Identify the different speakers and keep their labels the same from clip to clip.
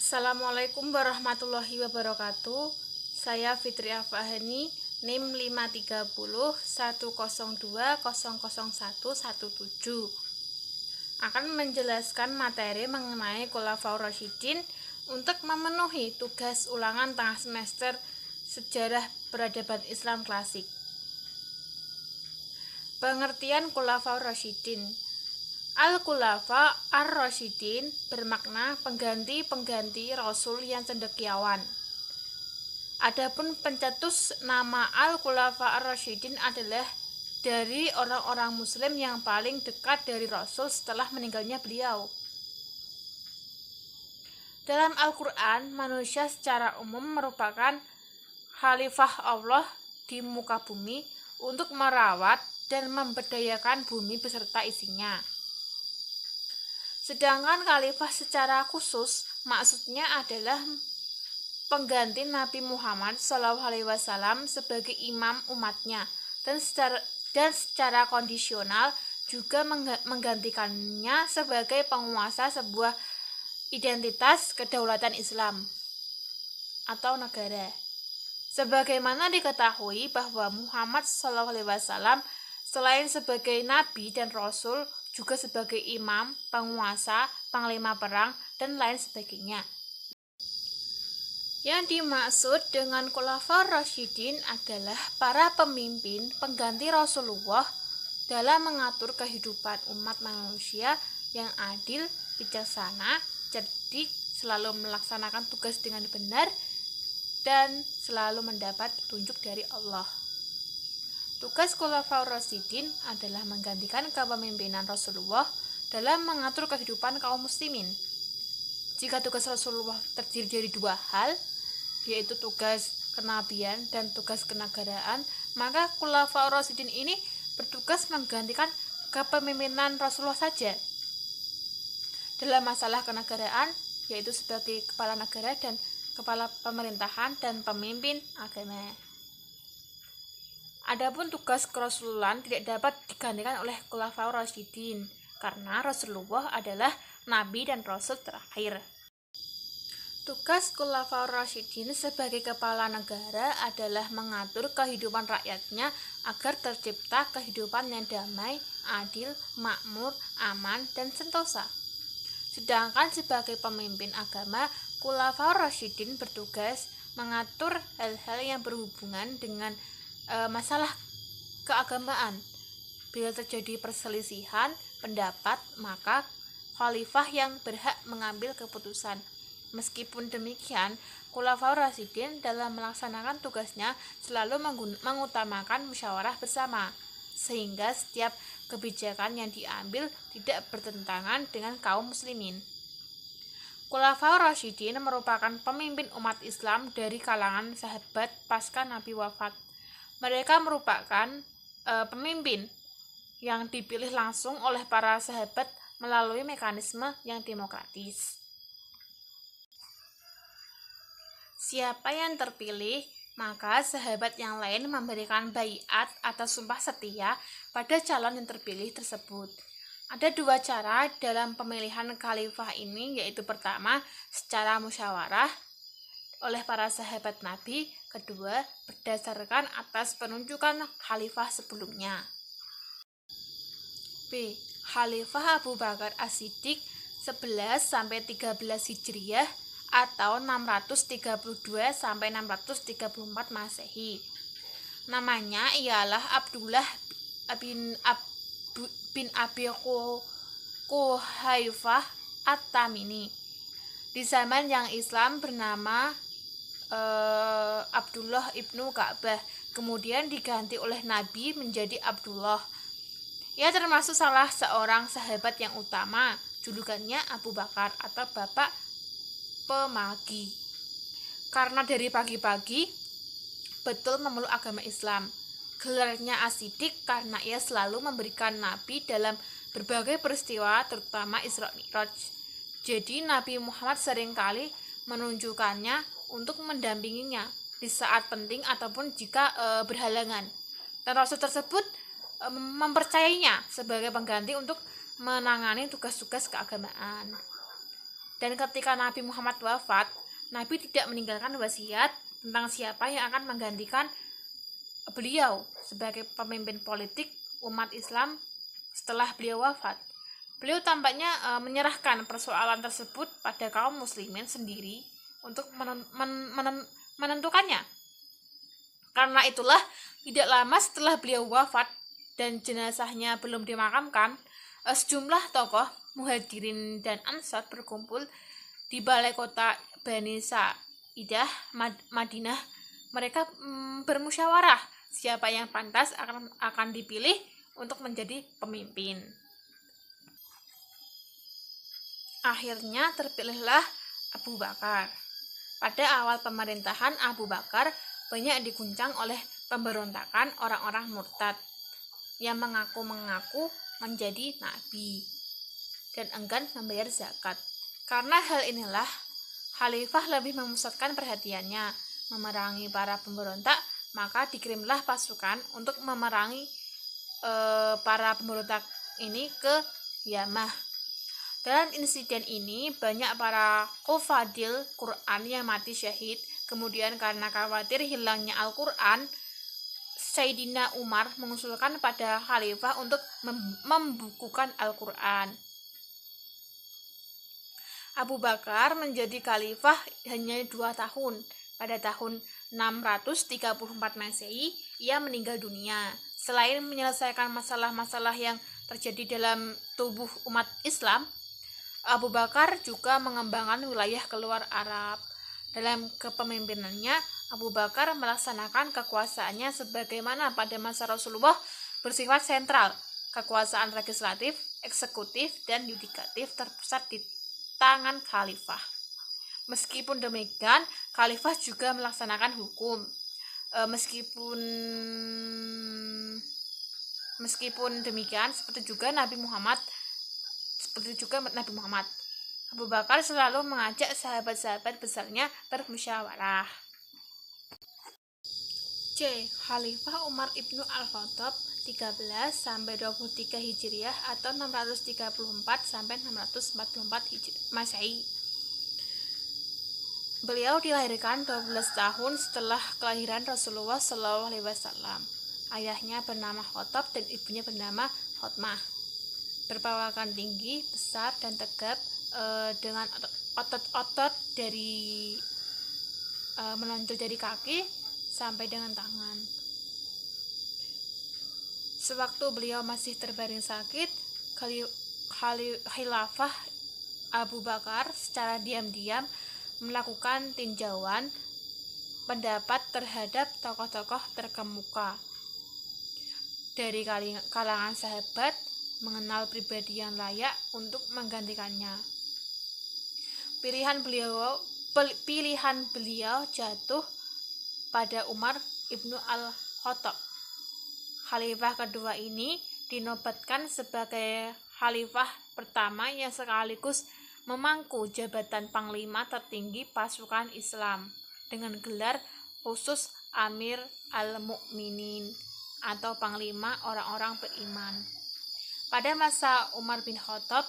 Speaker 1: Assalamualaikum warahmatullahi wabarakatuh. Saya Fitri Afahani, NIM 5301002000117, akan menjelaskan materi mengenai Khulafaur Rasyidin untuk memenuhi tugas ulangan tengah semester Sejarah Peradaban Islam Klasik. Pengertian Khulafaur Rasyidin. Al-Khulafa Ar-Rasyidin bermakna pengganti-pengganti Rasul yang cendekiawan. Adapun pencetus nama Al-Khulafa Ar-Rasyidin adalah dari orang-orang Muslim yang paling dekat dari Rasul setelah meninggalnya beliau. Dalam Al-Quran, manusia secara umum merupakan khalifah Allah di muka bumi untuk merawat dan memberdayakan bumi beserta isinya. Sedangkan khalifah secara khusus maksudnya adalah pengganti Nabi Muhammad SAW sebagai imam umatnya dan secara kondisional juga menggantikannya sebagai penguasa sebuah identitas kedaulatan Islam atau negara. Sebagaimana diketahui bahwa Muhammad SAW selain sebagai nabi dan rasul juga sebagai imam, penguasa, panglima perang, dan lain sebagainya. Yang dimaksud dengan Khulafaur Rasyidin adalah para pemimpin pengganti Rasulullah dalam mengatur kehidupan umat manusia yang adil, bijaksana, cerdik, selalu melaksanakan tugas dengan benar, dan selalu mendapat petunjuk dari Allah. Tugas Khulafaur Rasyidin adalah menggantikan kepemimpinan Rasulullah dalam mengatur kehidupan kaum muslimin. Jika tugas Rasulullah terdiri dari dua hal, yaitu tugas kenabian dan tugas kenegaraan, maka Khulafaur Rasyidin ini bertugas menggantikan kepemimpinan Rasulullah saja. Dalam masalah kenegaraan, yaitu sebagai kepala negara dan kepala pemerintahan dan pemimpin agama. Adapun tugas kerasulan tidak dapat digantikan oleh Khulafaur Rasyidin karena Rasulullah adalah nabi dan rasul terakhir. Tugas Khulafaur Rasyidin sebagai kepala negara adalah mengatur kehidupan rakyatnya agar tercipta kehidupan yang damai, adil, makmur, aman, dan sentosa. Sedangkan sebagai pemimpin agama, Khulafaur Rasyidin bertugas mengatur hal-hal yang berhubungan dengan masalah keagamaan. Bila terjadi perselisihan pendapat, maka khalifah yang berhak mengambil keputusan. Meskipun demikian, Khulafaur Rasyidin dalam melaksanakan tugasnya selalu mengutamakan musyawarah bersama, sehingga setiap kebijakan yang diambil tidak bertentangan dengan kaum muslimin. Khulafaur Rasyidin merupakan pemimpin umat Islam dari kalangan sahabat pasca Nabi wafat. Mereka merupakan pemimpin yang dipilih langsung oleh para sahabat melalui mekanisme yang demokratis. Siapa yang terpilih, maka sahabat yang lain memberikan baiat atau sumpah setia pada calon yang terpilih tersebut. Ada dua cara dalam pemilihan khalifah ini, yaitu pertama, secara musyawarah oleh para sahabat Nabi, kedua, berdasarkan atas penunjukan khalifah sebelumnya. B. Khalifah Abu Bakar As-Siddiq 11-13 Hijriah atau 632-634 Masehi. Namanya ialah Abdullah bin Abi Quhaifah At-Tamimi. Di zaman yang Islam bernama Abdullah ibnu Ka'bah, kemudian diganti oleh Nabi menjadi Abdullah. Ia termasuk salah seorang sahabat yang utama, julukannya Abu Bakar atau Bapak Pemagi. Karena dari pagi-pagi betul memeluk agama Islam. Gelarnya As-Siddiq karena ia selalu memberikan Nabi dalam berbagai peristiwa, terutama Isra Mi'raj. Jadi Nabi Muhammad seringkali menunjukkannya untuk mendampinginya di saat penting ataupun jika berhalangan. Dan Rasul tersebut mempercayainya sebagai pengganti untuk menangani tugas-tugas keagamaan. Dan ketika Nabi Muhammad wafat, Nabi tidak meninggalkan wasiat tentang siapa yang akan menggantikan beliau sebagai pemimpin politik umat Islam setelah beliau wafat. Beliau tampaknya menyerahkan persoalan tersebut pada kaum muslimin sendiri untuk menentukannya. Karena itulah, tidak lama setelah beliau wafat dan jenazahnya belum dimakamkan, sejumlah tokoh Muhajirin dan Ansor berkumpul di balai kota Bani Sa'idah, Madinah. Mereka bermusyawarah siapa yang pantas akan dipilih untuk menjadi pemimpin. Akhirnya terpilihlah Abu Bakar. Pada awal pemerintahan Abu Bakar banyak diguncang oleh pemberontakan orang-orang murtad yang mengaku-mengaku menjadi nabi dan enggan membayar zakat. Karena hal inilah, khalifah lebih memusatkan perhatiannya memerangi para pemberontak, maka dikirimlah pasukan untuk memerangi para pemberontak ini ke Yamah. Dalam insiden ini banyak para hufadil Quran yang mati syahid. Kemudian karena khawatir hilangnya Al-Quran, Sayyidina Umar mengusulkan pada khalifah untuk membukukan Al-Quran. Abu Bakar menjadi khalifah hanya 2 tahun. Pada tahun 634 Masehi, ia meninggal dunia. Selain menyelesaikan masalah-masalah yang terjadi dalam tubuh umat Islam, Abu Bakar juga mengembangkan wilayah keluar Arab. Dalam kepemimpinannya, Abu Bakar melaksanakan kekuasaannya sebagaimana pada masa Rasulullah bersifat sentral. Kekuasaan legislatif, eksekutif, dan yudikatif terpusat di tangan khalifah. Meskipun demikian, khalifah juga melaksanakan hukum. Meskipun demikian, seperti juga Nabi Muhammad, Abu Bakar selalu mengajak sahabat-sahabat besarnya bermusyawarah. C. Khalifah Umar ibnu Al-Khattab 13-23 Hijriah atau 634-644 Masehi. Beliau dilahirkan 12 tahun setelah kelahiran Rasulullah SAW. Ayahnya bernama Khattab dan ibunya bernama Hotmah. Berperawakan tinggi, besar, dan tegap, dengan otot-otot dari menonjol dari kaki sampai dengan tangan. Sewaktu beliau masih terbaring sakit, Khilafah Abu Bakar secara diam-diam melakukan tinjauan pendapat terhadap tokoh-tokoh terkemuka dari kalangan sahabat, mengenal pribadi yang layak untuk menggantikannya. Pilihan beliau jatuh pada Umar ibnu Al-Khattab. Khalifah kedua ini dinobatkan sebagai khalifah pertama yang sekaligus memangku jabatan panglima tertinggi pasukan Islam dengan gelar khusus Amir al-Mu'minin atau panglima orang-orang beriman. Pada masa Umar bin Khattab,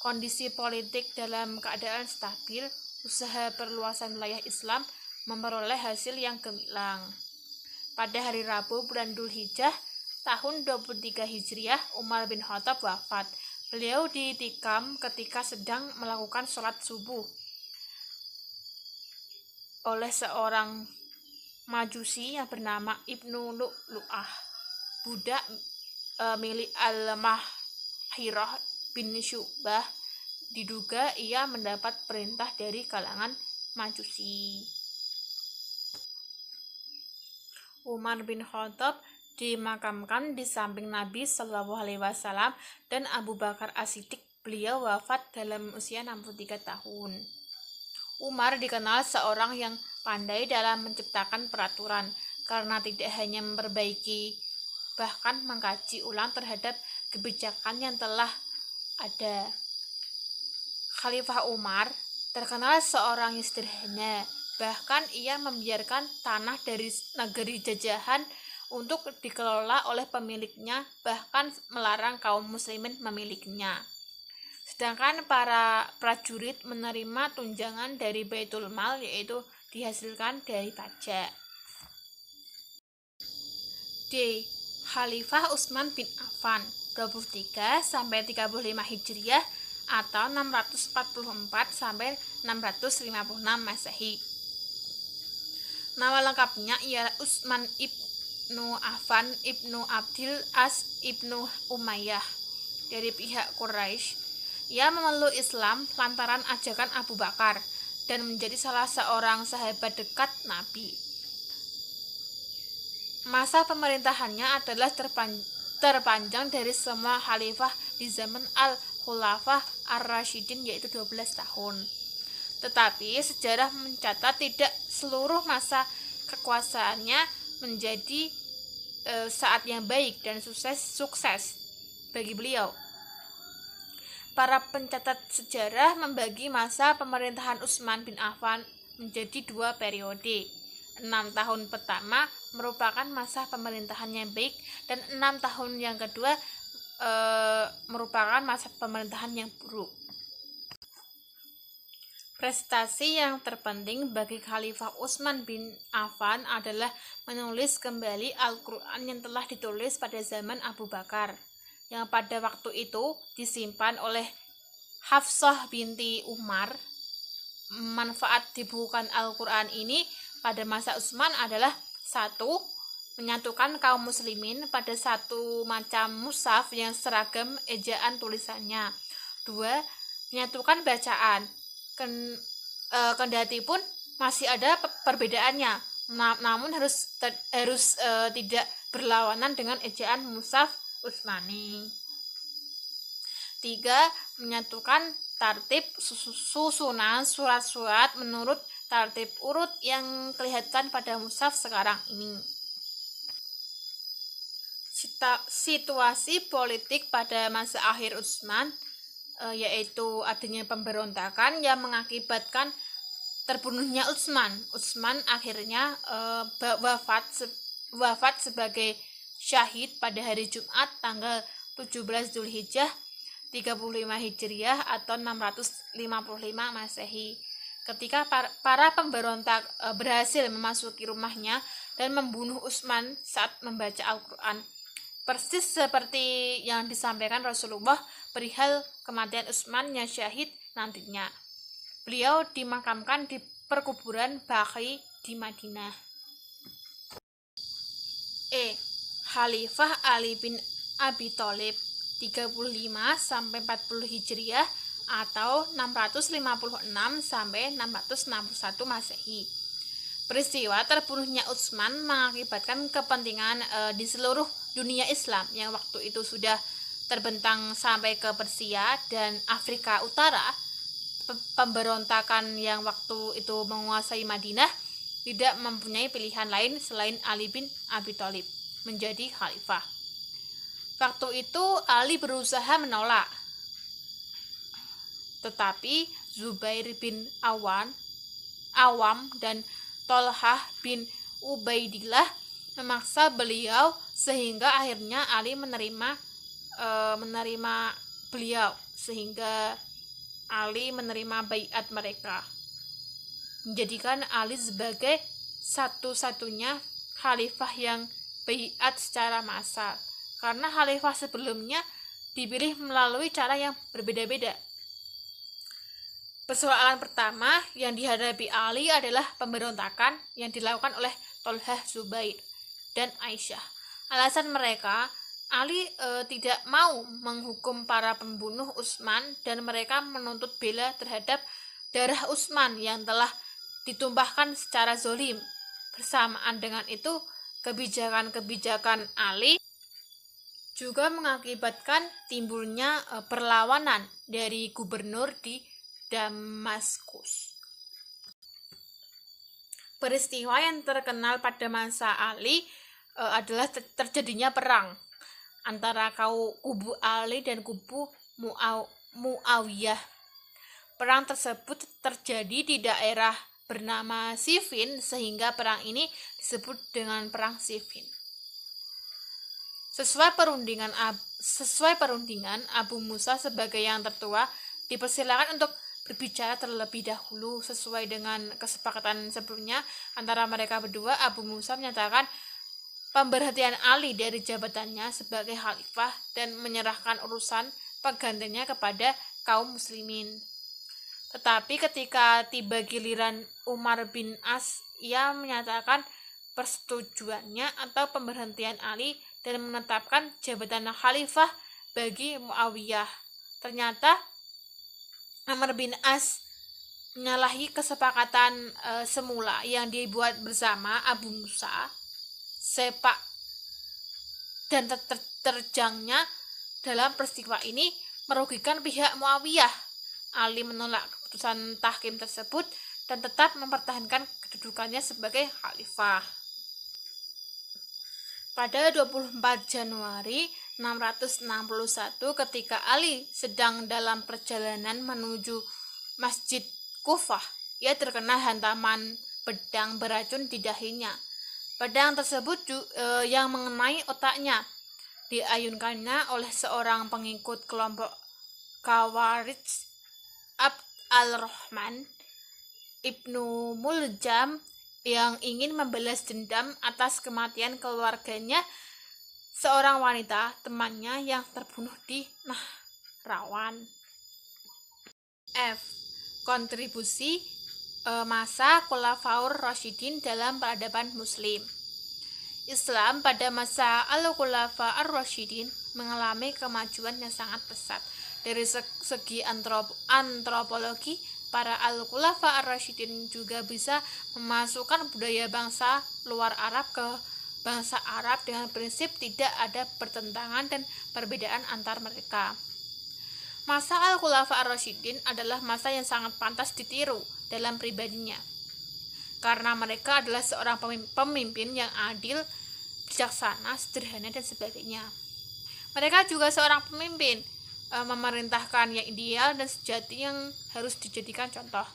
Speaker 1: kondisi politik dalam keadaan stabil, usaha perluasan wilayah Islam memperoleh hasil yang gemilang. Pada hari Rabu bulan Dzulhijjah tahun 23 Hijriah, Umar bin Khattab wafat. Beliau ditikam ketika sedang melakukan sholat subuh oleh seorang Majusi yang bernama Ibnu Lu'lu'ah, budak milik Al-Mahirah bin Syu'bah. Diduga ia mendapat perintah dari kalangan Majusi. Umar bin Khattab dimakamkan di samping Nabi SAW dan Abu Bakar As-Siddiq. Beliau wafat dalam usia 63 tahun. Umar dikenal seorang yang pandai dalam menciptakan peraturan karena tidak hanya memperbaiki, bahkan mengkaji ulang terhadap kebijakan yang telah ada. Khalifah Umar terkenal seorang yang sederhana, bahkan ia membiarkan tanah dari negeri jajahan untuk dikelola oleh pemiliknya, bahkan melarang kaum muslimin memilikinya. sedangkan para prajurit menerima tunjangan dari Baitul Mal, yaitu dihasilkan dari pajak. D. Khalifah Utsman bin Affan 23 sampai 35 Hijriah atau 644 sampai 656 Masehi. Nama lengkapnya ialah Utsman ibnu Affan ibnu Abdil As ibnu Umayyah dari pihak Quraisy. Ia memeluk Islam lantaran ajakan Abu Bakar dan menjadi salah seorang sahabat dekat Nabi. Masa pemerintahannya adalah terpanjang dari semua khalifah di zaman Al-Khulafah Ar-Rasyidin, yaitu 12 tahun. Tetapi sejarah mencatat tidak seluruh masa kekuasaannya menjadi saat yang baik dan sukses bagi beliau. Para pencatat sejarah membagi masa pemerintahan Utsman bin Affan menjadi 2 periode. 6 tahun pertama merupakan masa pemerintahan yang baik dan 6 tahun yang kedua merupakan masa pemerintahan yang buruk. Prestasi yang terpenting bagi Khalifah Utsman bin Affan adalah menulis kembali Al-Quran yang telah ditulis pada zaman Abu Bakar, yang pada waktu itu disimpan oleh Hafsah binti Umar. Manfaat dibukukan Al-Quran ini pada masa Utsman adalah 1. Menyatukan kaum muslimin pada satu macam mushaf yang seragam ejaan tulisannya. 2. Menyatukan bacaan. Kendati pun masih ada perbedaannya, namun harus tidak berlawanan dengan ejaan mushaf Utsmani. 3. Menyatukan tartib susunan surat-surat menurut tartib urut yang kelihatan pada mushaf sekarang ini. Situasi politik pada masa akhir Utsman, yaitu adanya pemberontakan yang mengakibatkan terbunuhnya Utsman. Utsman akhirnya wafat sebagai syahid pada hari Jumat tanggal 17 Zulhijjah 35 Hijriah atau 655 Masehi. Ketika para pemberontak berhasil memasuki rumahnya dan membunuh Utsman saat membaca Al-Quran, persis seperti yang disampaikan Rasulullah perihal kematian Utsman yang syahid nantinya. Beliau dimakamkan di perkuburan Baqi di Madinah. Khalifah Ali bin Abi Thalib 35 sampai 40 Hijriah atau 656 sampai 661 Masehi. Peristiwa terbunuhnya Utsman mengakibatkan kepentingan di seluruh dunia Islam yang waktu itu sudah terbentang sampai ke Persia dan Afrika Utara. Pemberontakan yang waktu itu menguasai Madinah tidak mempunyai pilihan lain selain Ali bin Abi Thalib menjadi khalifah. Waktu itu Ali berusaha menolak, tetapi Zubair bin Awam dan Tolhah bin Ubaidillah memaksa beliau sehingga akhirnya Ali menerima beliau, sehingga Ali menerima baiat mereka, menjadikan Ali sebagai satu-satunya khalifah yang baiat secara massal, karena khalifah sebelumnya dipilih melalui cara yang berbeda-beda. Persoalan pertama yang dihadapi Ali adalah pemberontakan yang dilakukan oleh Tolhah, Zubair, dan Aisyah. Alasan mereka, Ali tidak mau menghukum para pembunuh Utsman dan mereka menuntut bela terhadap darah Utsman yang telah ditumpahkan secara zolim. Bersamaan dengan itu, kebijakan-kebijakan Ali juga mengakibatkan timbulnya perlawanan dari gubernur di Damaskus. Peristiwa yang terkenal pada masa Ali adalah terjadinya perang antara kubu Ali dan kubu Muawiyah. Perang tersebut terjadi di daerah bernama Siffin, sehingga perang ini disebut dengan Perang Siffin. Sesuai perundingan Abu Musa sebagai yang tertua dipersilakan untuk berbicara terlebih dahulu. Sesuai dengan kesepakatan sebelumnya antara mereka berdua, Abu Musa menyatakan pemberhentian Ali dari jabatannya sebagai khalifah dan menyerahkan urusan penggantinya kepada kaum muslimin. Tetapi ketika tiba giliran Umar bin As, ia menyatakan persetujuannya atau pemberhentian Ali dan menetapkan jabatan khalifah bagi Muawiyah. Ternyata Umar bin As menyalahi kesepakatan semula yang dibuat bersama Abu Musa. Sepak dan terjangnya dalam peristiwa ini merugikan pihak Muawiyah. Ali menolak keputusan tahkim tersebut dan tetap mempertahankan kedudukannya sebagai khalifah. Pada 24 Januari 661, ketika Ali sedang dalam perjalanan menuju Masjid Kufah, ia terkena hantaman pedang beracun di dahinya. Pedang tersebut yang mengenai otaknya diayunkannya oleh seorang pengikut kelompok Khawarij, Abd al-Rahman Ibnu Muljam, yang ingin membalas dendam atas kematian keluarganya, seorang wanita temannya yang terbunuh di Nahrawan. F. Kontribusi masa Khulafaur Rasyidin dalam peradaban Muslim. Islam pada masa Al-Khulafa Ar-Rasyidin mengalami kemajuan yang sangat pesat. Dari segi antropologi, para Al-Khulafa Ar-Rasyidin juga bisa memasukkan budaya bangsa luar Arab ke bangsa Arab dengan prinsip tidak ada pertentangan dan perbedaan antar mereka. Masa Al-Khulafa Ar-Rasyidin adalah masa yang sangat pantas ditiru dalam pribadinya, karena mereka adalah seorang pemimpin yang adil, bijaksana, sederhana, dan sebagainya. Mereka juga seorang pemimpin memerintahkan yang ideal dan sejati yang harus dijadikan contoh.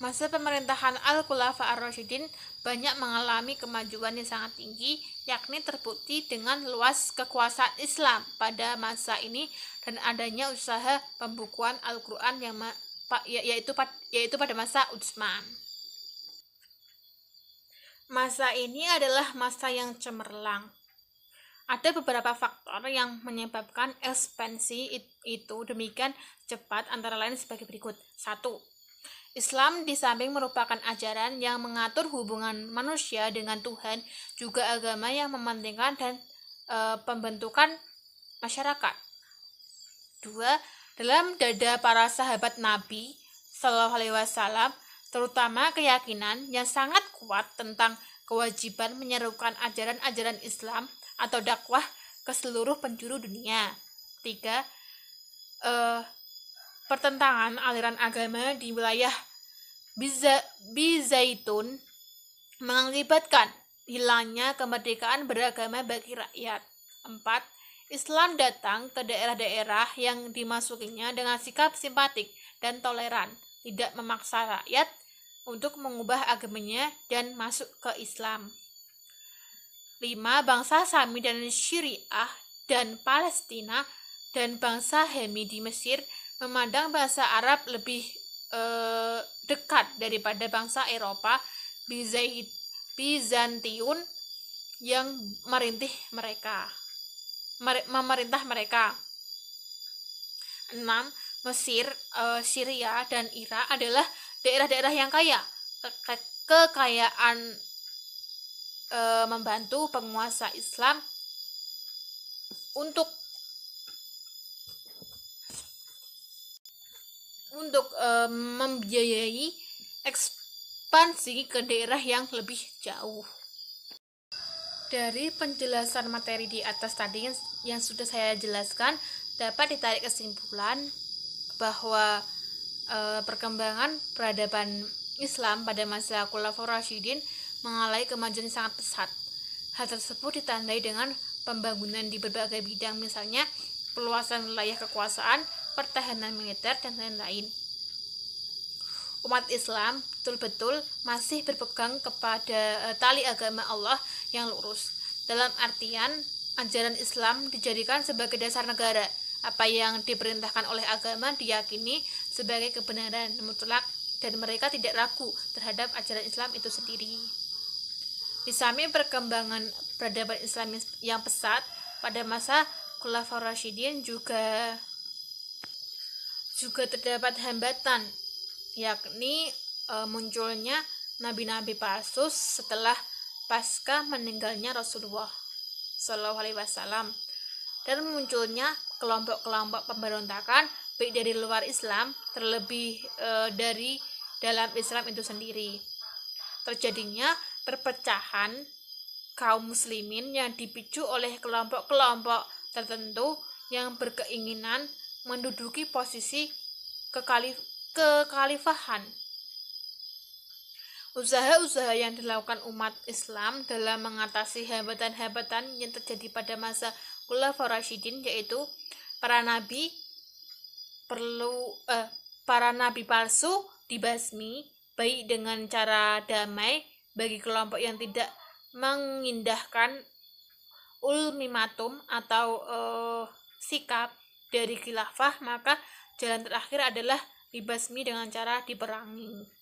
Speaker 1: Masa pemerintahan Al-Khulafa Ar-Rasyidin banyak mengalami kemajuan yang sangat tinggi, yakni terbukti dengan luas kekuasaan Islam pada masa ini dan adanya usaha pembukuan Al-Quran yaitu pada masa Utsman. Masa ini adalah masa yang cemerlang. Ada beberapa faktor yang menyebabkan ekspansi itu demikian cepat, antara lain sebagai berikut. 1. Islam di samping merupakan ajaran yang mengatur hubungan manusia dengan Tuhan, juga agama yang mementingkan dan pembentukan masyarakat. 2. Dalam dada para sahabat Nabi Shallallahu Alaihi Wasallam terutama keyakinan yang sangat kuat tentang kewajiban menyerukan ajaran-ajaran Islam atau dakwah ke seluruh penjuru dunia. 3. Pertentangan aliran agama di wilayah Bizaitun mengakibatkan hilangnya kemerdekaan beragama bagi rakyat. 4. Islam datang ke daerah-daerah yang dimasukinya dengan sikap simpatik dan toleran, tidak memaksa rakyat untuk mengubah agamanya dan masuk ke Islam. 5. Bangsa Sami dan Syriah dan Palestina dan bangsa Hemi di Mesir memandang bangsa Arab lebih dekat daripada bangsa Eropa Bizantium yang memerintah mereka. 6. Mesir, Syria, dan Irak adalah daerah-daerah yang kaya. Kekayaan membantu penguasa Islam untuk membiayai ekspansi ke daerah yang lebih jauh. Dari penjelasan materi di atas tadi yang sudah saya jelaskan, dapat ditarik kesimpulan bahwa perkembangan peradaban Islam pada masa Khulafaur Rasyidin mengalami kemajuan yang sangat pesat. Hal tersebut ditandai dengan pembangunan di berbagai bidang, misalnya perluasan wilayah kekuasaan, pertahanan militer, dan lain-lain. Umat Islam betul-betul masih berpegang kepada tali agama Allah yang lurus. Dalam artian, ajaran Islam dijadikan sebagai dasar negara. Apa yang diperintahkan oleh agama diyakini sebagai kebenaran mutlak dan mereka tidak ragu terhadap ajaran Islam itu sendiri. Di samping perkembangan peradaban Islam yang pesat pada masa Khulafaur Rasyidin juga terdapat hambatan, yakni munculnya nabi-nabi palsu setelah pasca meninggalnya Rasulullah Shallallahu Alaihi Wasallam dan munculnya kelompok-kelompok pemberontakan baik dari luar Islam terlebih dari dalam Islam itu sendiri. Terjadinya perpecahan kaum muslimin yang dipicu oleh kelompok-kelompok tertentu yang berkeinginan menduduki posisi kekhalifahan. Usaha-usaha yang dilakukan umat Islam dalam mengatasi hambatan-hambatan yang terjadi pada masa Khulafaur Rasyidin, yaitu para nabi palsu dibasmi baik dengan cara damai bagi kelompok yang tidak mengindahkan ultimatum atau sikap dari khilafah, maka jalan terakhir adalah dibasmi dengan cara diperangi.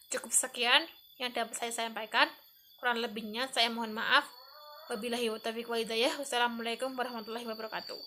Speaker 1: Cukup sekian yang dapat saya sampaikan. Kurang lebihnya saya mohon maaf. Wabillahi taufiq wal hidayah. Wassalamualaikum warahmatullahi wabarakatuh.